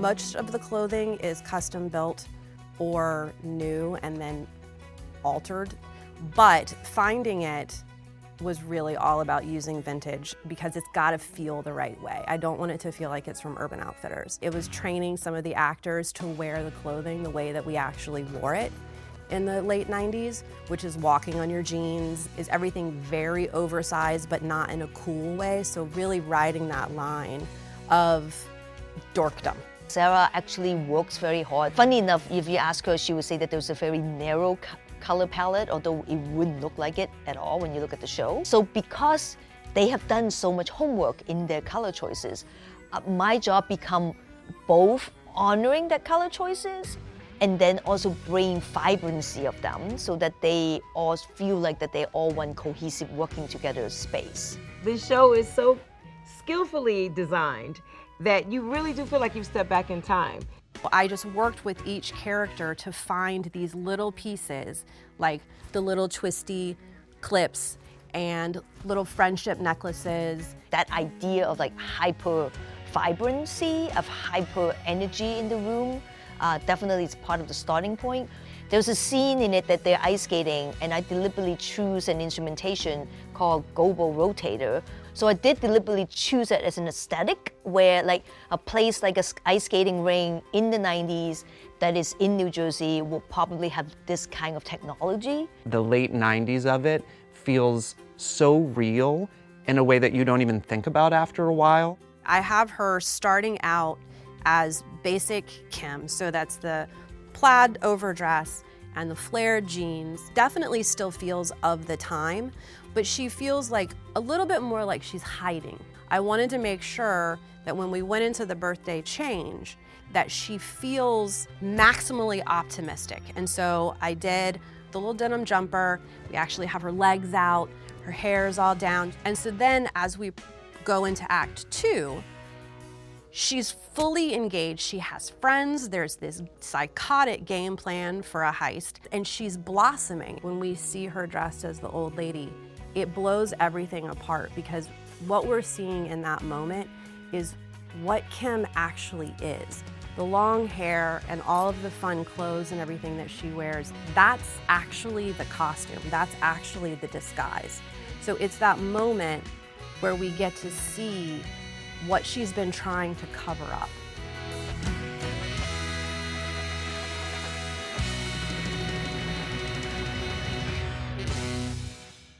Much of the clothing is custom built or new and then altered, but finding it was really all about using vintage because it's got to feel the right way. I don't want it to feel like it's from Urban Outfitters. It was training some of the actors to wear the clothing the way that we actually wore it in the late 90s, which is walking on your jeans, is everything very oversized but not in a cool way, so really riding that line of dorkdom. Sarah actually works very hard. Funny enough, if you ask her, she would say that there was a very narrow color palette, although it wouldn't look like it at all when you look at the show. So because they have done so much homework in their color choices, my job become both honoring their color choices and then also bring vibrancy of them so that they all feel like that they're all one cohesive working together space. This show is so skillfully designed that you really do feel like you've stepped back in time. I just worked with each character to find these little pieces, like the little twisty clips and little friendship necklaces. That idea of like hyper vibrancy, of hyper energy in the room, definitely is part of the starting point. There's a scene in it that they're ice skating, and I deliberately choose an instrumentation called gobo rotator. So I did deliberately choose it as an aesthetic where like a place like an ice skating ring in the 90s that is in New Jersey will probably have this kind of technology. The late 90s of it feels so real in a way that you don't even think about after a while. I have her starting out as basic Kim, so that's the plaid overdress and the flared jeans. Definitely still feels of the time, but she feels like a little bit more like she's hiding. I wanted to make sure that when we went into the birthday change, that she feels maximally optimistic. And so I did the little denim jumper. We actually have her legs out, her hair's all down. And so then as we go into Act 2, she's fully engaged, she has friends, there's this psychotic game plan for a heist, and she's blossoming. When we see her dressed as the old lady, it blows everything apart because what we're seeing in that moment is what Kim actually is. The long hair and all of the fun clothes and everything that she wears, that's actually the costume, that's actually the disguise. So it's that moment where we get to see what she's been trying to cover up.